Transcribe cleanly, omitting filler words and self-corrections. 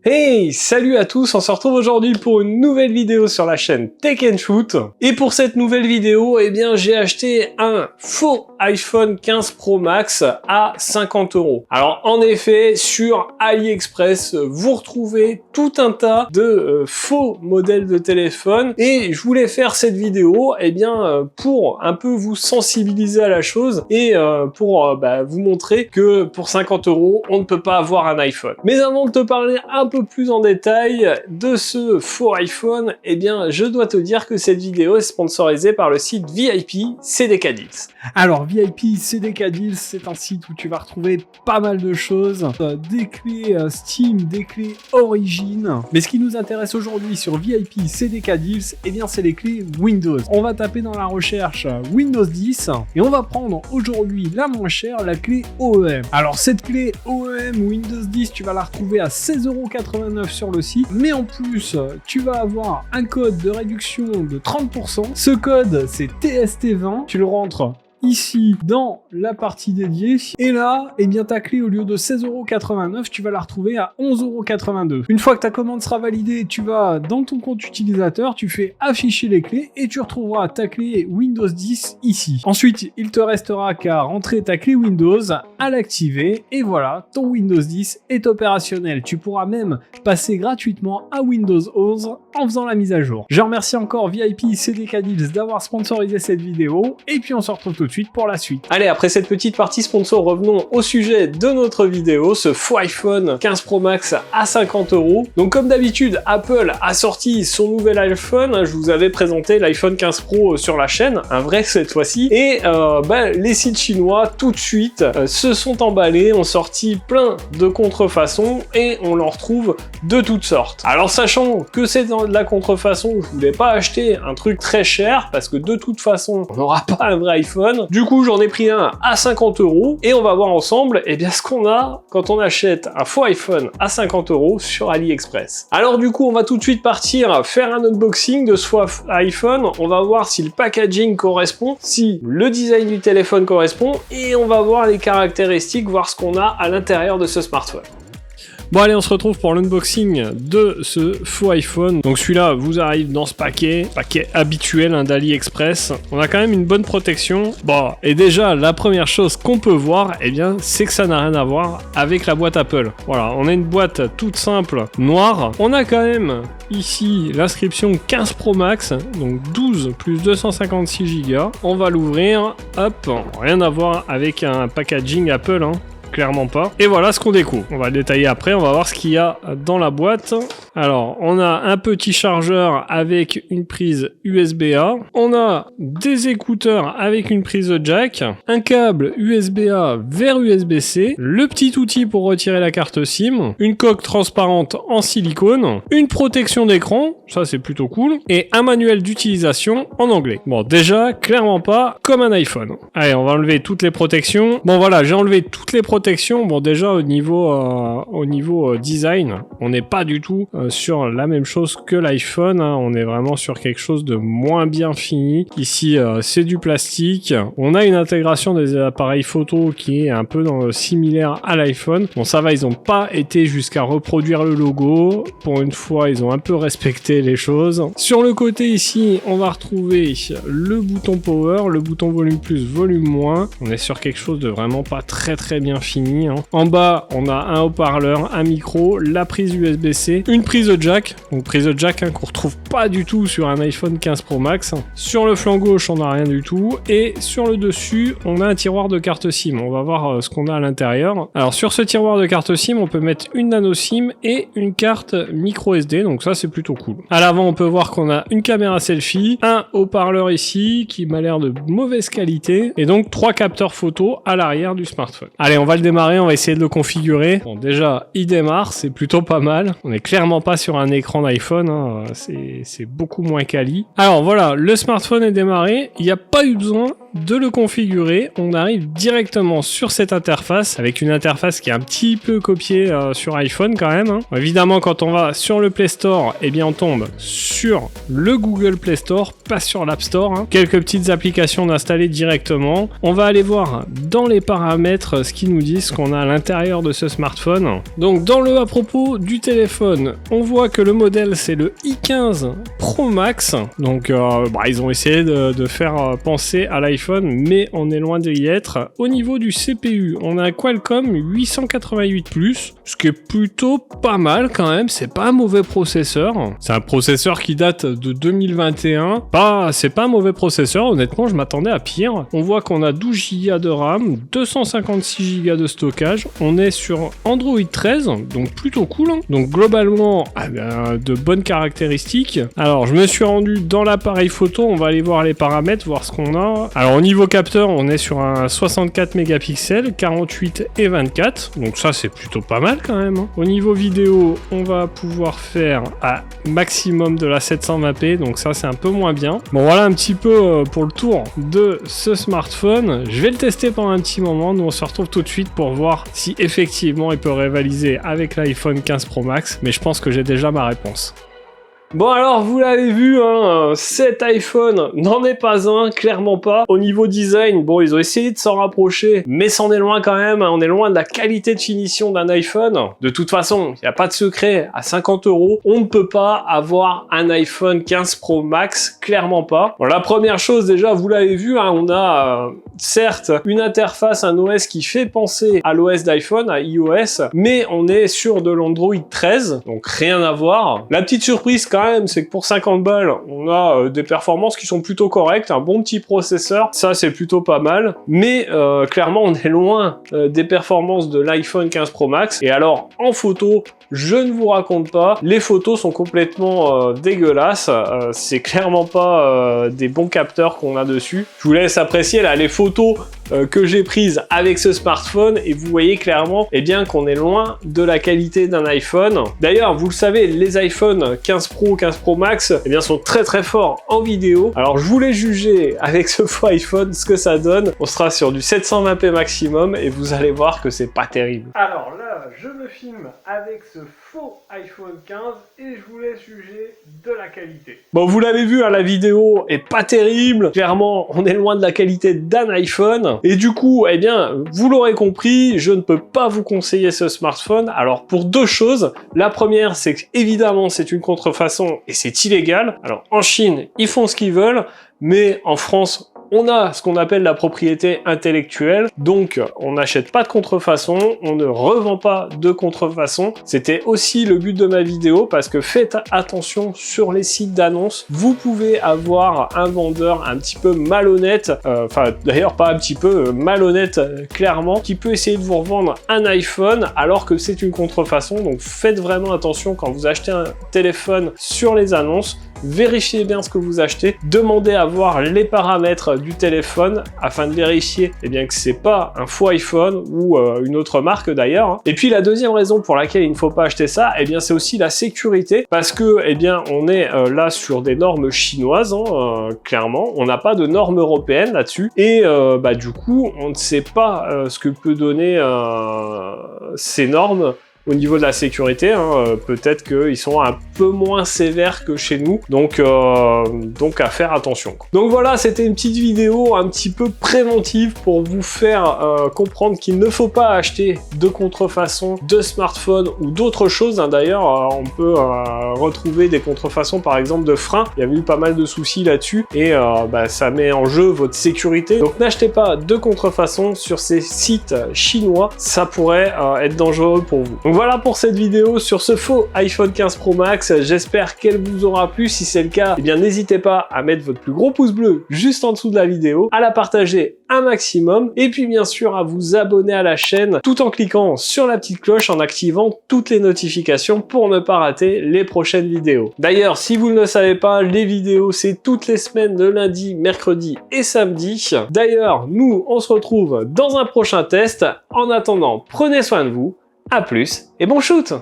Hey, salut à tous, on se retrouve aujourd'hui pour une nouvelle vidéo sur la chaîne Tech & Shoot. Et pour cette nouvelle vidéo, eh bien j'ai acheté un faux iPhone 15 Pro Max à 50 €. Alors en effet, sur AliExpress, vous retrouvez tout un tas de faux modèles de téléphone. Et je voulais faire cette vidéo pour un peu vous sensibiliser à la chose et pour vous montrer que pour 50 €, on ne peut pas avoir un iPhone. Mais avant de te parler un peu plus en détail de ce faux iPhone, eh bien je dois te dire que cette vidéo est sponsorisée par le site VIP CDK Deals. Alors VIP CDK Deals, c'est un site où tu vas retrouver pas mal de choses, des clés Steam, des clés Origin. Mais ce qui nous intéresse aujourd'hui sur VIP CDK Deals, eh bien c'est les clés Windows. On va taper dans la recherche Windows 10 et on va prendre aujourd'hui la moins chère, la clé OEM. Alors cette clé OEM Windows 10, tu vas la retrouver à 16,89 € sur le site, mais en plus tu vas avoir un code de réduction de 30%. Ce code c'est TST20, tu le rentres ici dans la partie dédiée et là, eh bien ta clé au lieu de 16,89 €, tu vas la retrouver à 11,82 €. Une fois que ta commande sera validée, tu vas dans ton compte utilisateur, tu fais afficher les clés et tu retrouveras ta clé Windows 10 ici. Ensuite, il te restera qu'à rentrer ta clé Windows, à l'activer et voilà, ton Windows 10 est opérationnel. Tu pourras même passer gratuitement à Windows 11 en faisant la mise à jour. Je remercie encore VIP CDK Deals d'avoir sponsorisé cette vidéo et puis on se retrouve tout de suite pour la suite. Allez, après cette petite partie sponsor, revenons au sujet de notre vidéo, ce faux iPhone 15 Pro Max à 50 €. Donc comme d'habitude, Apple a sorti son nouvel iPhone, je vous avais présenté l'iPhone 15 Pro sur la chaîne, un vrai cette fois-ci, et les sites chinois tout de suite se sont emballés, ont sorti plein de contrefaçons et on en retrouve de toutes sortes. Alors sachant que c'est de la contrefaçon, je voulais pas acheter un truc très cher parce que de toute façon, on n'aura pas un vrai iPhone. Du coup, j'en ai pris un à 50 € et on va voir ensemble ce qu'on a quand on achète un faux iPhone à 50 € sur AliExpress. Alors du coup, on va tout de suite partir faire un unboxing de ce faux iPhone. On va voir si le packaging correspond, si le design du téléphone correspond et on va voir les caractéristiques, voir ce qu'on a à l'intérieur de ce smartphone. Bon allez, on se retrouve pour l'unboxing de ce faux iPhone. Donc celui-là vous arrive dans ce paquet habituel d'AliExpress. On a quand même une bonne protection. Bon, et déjà la première chose qu'on peut voir, c'est que ça n'a rien à voir avec la boîte Apple. Voilà, on a une boîte toute simple, noire. On a quand même ici l'inscription 15 Pro Max, donc 12 plus 256 Go. On va l'ouvrir, hop, rien à voir avec un packaging Apple, clairement pas. Et voilà ce qu'on découvre. On va le détailler après, on va voir ce qu'il y a dans la boîte. Alors, on a un petit chargeur avec une prise USB-A. On a des écouteurs avec une prise jack. Un câble USB-A vers USB-C. Le petit outil pour retirer la carte SIM. Une coque transparente en silicone. Une protection d'écran. Ça, c'est plutôt cool. Et un manuel d'utilisation en anglais. Bon, déjà, clairement pas comme un iPhone. Allez, on va enlever toutes les protections. Bon, voilà, j'ai enlevé toutes les protections. Bon, déjà, au niveau design, on n'est pas du tout sur la même chose que l'iPhone, on est vraiment sur quelque chose de moins bien fini. Ici, c'est du plastique. On a une intégration des appareils photo qui est un peu similaire à l'iPhone. Bon, ça va, ils n'ont pas été jusqu'à reproduire le logo. Pour une fois, ils ont un peu respecté les choses. Sur le côté ici, on va retrouver le bouton power, le bouton volume plus, volume moins. On est sur quelque chose de vraiment pas très très bien fini. En bas, on a un haut-parleur, un micro, la prise USB-C, une prise jack, donc prise jack qu'on retrouve pas du tout sur un iPhone 15 Pro Max. Sur le flanc gauche, on n'a rien du tout, et sur le dessus, on a un tiroir de carte SIM. On va voir ce qu'on a à l'intérieur. Alors sur ce tiroir de carte SIM, on peut mettre une nano SIM et une carte micro SD, donc ça c'est plutôt cool. À l'avant, on peut voir qu'on a une caméra selfie, un haut-parleur ici qui m'a l'air de mauvaise qualité, et donc 3 capteurs photo à l'arrière du smartphone. Allez, on va le démarrer, on va essayer de le configurer. Bon, déjà, il démarre, c'est plutôt pas mal. On est clairement pas sur un écran d'iPhone, c'est beaucoup moins quali. Alors voilà, le smartphone est démarré, il n'y a pas eu besoin de le configurer, on arrive directement sur cette interface, avec une interface qui est un petit peu copiée sur iPhone quand même, hein. Évidemment, quand on va sur le Play Store, eh bien on tombe sur le Google Play Store, pas sur l'App Store, hein. Quelques petites applications d'installer directement. On va aller voir dans les paramètres ce qu'ils nous disent qu'on a à l'intérieur de ce smartphone. Donc dans le à propos du téléphone, on voit que le modèle c'est le i15 Pro Max. Donc ils ont essayé de faire penser à l'iPhone, mais on est loin d'y être. Au niveau du CPU, on a un Qualcomm 888+, ce qui est plutôt pas mal quand même. C'est pas un mauvais processeur. C'est un processeur qui date de 2021. C'est pas un mauvais processeur, honnêtement, je m'attendais à pire. On voit qu'on a 12 Go de RAM, 256 Go de stockage. On est sur Android 13, donc plutôt cool, hein. Donc globalement, de bonnes caractéristiques. Alors, je me suis rendu dans l'appareil photo, on va aller voir les paramètres, voir ce qu'on a. Alors, au niveau capteur, on est sur un 64 mégapixels, 48 et 24. Donc ça, c'est plutôt pas mal quand même, hein. Au niveau vidéo, on va pouvoir faire à maximum de la 720p, donc ça, c'est un peu moins bien. Bon, voilà un petit peu pour le tour de ce smartphone. Je vais le tester pendant un petit moment. Nous, on se retrouve tout de suite pour voir si effectivement il peut rivaliser avec l'iPhone 15 Pro Max, mais je pense que j'ai déjà ma réponse. Bon alors, vous l'avez vu, hein, cet iPhone n'en est pas un, clairement pas. Au niveau design, bon, ils ont essayé de s'en rapprocher, mais c'en est loin quand même, hein. On est loin de la qualité de finition d'un iPhone. De toute façon, il n'y a pas de secret, à 50 €, on ne peut pas avoir un iPhone 15 Pro Max, clairement pas. Bon, la première chose déjà, vous l'avez vu, hein, on a certes une interface, un OS qui fait penser à l'OS d'iPhone, à iOS, mais on est sur de l'Android 13, donc rien à voir. La petite surprise quand même, c'est que pour 50 balles, on a des performances qui sont plutôt correctes, un bon petit processeur, ça c'est plutôt pas mal, mais clairement on est loin des performances de l'iPhone 15 Pro Max. Et alors en photo, je ne vous raconte pas, les photos sont complètement dégueulasses, c'est clairement pas des bons capteurs qu'on a dessus. Je vous laisse apprécier là les photos que j'ai prises avec ce smartphone et vous voyez clairement qu'on est loin de la qualité d'un iPhone. D'ailleurs, vous le savez, les iPhone 15 Pro, 15 Pro Max sont très très forts en vidéo. Alors je voulais juger avec ce faux iPhone ce que ça donne. On sera sur du 720p maximum et vous allez voir que c'est pas terrible. Alors là, je me filme avec ce faux iPhone 15 et je vous laisse juger de la qualité. Bon, vous l'avez vu, hein, la vidéo est pas terrible. Clairement, on est loin de la qualité d'un iPhone. Et du coup, vous l'aurez compris, je ne peux pas vous conseiller ce smartphone. Alors, pour deux choses. La première, c'est qu'évidemment, c'est une contrefaçon et c'est illégal. Alors, en Chine, ils font ce qu'ils veulent, mais en France, on a ce qu'on appelle la propriété intellectuelle, donc on n'achète pas de contrefaçon, on ne revend pas de contrefaçon. C'était aussi le but de ma vidéo, parce que faites attention sur les sites d'annonces, vous pouvez avoir un vendeur un petit peu malhonnête, d'ailleurs pas un petit peu, malhonnête clairement, qui peut essayer de vous revendre un iPhone alors que c'est une contrefaçon. Donc faites vraiment attention quand vous achetez un téléphone sur les annonces. Vérifiez bien ce que vous achetez, demandez à voir les paramètres du téléphone afin de vérifier que c'est pas un faux iPhone ou une autre marque d'ailleurs, hein. Et puis la deuxième raison pour laquelle il ne faut pas acheter ça, c'est aussi la sécurité, parce que on est là sur des normes chinoises, hein, clairement, on n'a pas de normes européennes là-dessus, et du coup on ne sait pas ce que peut donner ces normes. Au niveau de la sécurité, hein, peut-être qu'ils sont un peu moins sévères que chez nous, donc à faire attention. Donc voilà, c'était une petite vidéo un petit peu préventive pour vous faire comprendre qu'il ne faut pas acheter de contrefaçon de smartphone ou d'autres choses, hein. D'ailleurs, on peut retrouver des contrefaçons, par exemple de freins. Il y avait eu pas mal de soucis là-dessus, et ça met en jeu votre sécurité. Donc n'achetez pas de contrefaçon sur ces sites chinois, ça pourrait être dangereux pour vous. Donc voilà pour cette vidéo sur ce faux iPhone 15 Pro Max, j'espère qu'elle vous aura plu. Si c'est le cas, n'hésitez pas à mettre votre plus gros pouce bleu juste en dessous de la vidéo, à la partager un maximum, et puis bien sûr à vous abonner à la chaîne tout en cliquant sur la petite cloche, en activant toutes les notifications pour ne pas rater les prochaines vidéos. D'ailleurs, si vous ne le savez pas, les vidéos c'est toutes les semaines de lundi, mercredi et samedi. D'ailleurs, nous on se retrouve dans un prochain test. En attendant, prenez soin de vous. À plus et bon shoot!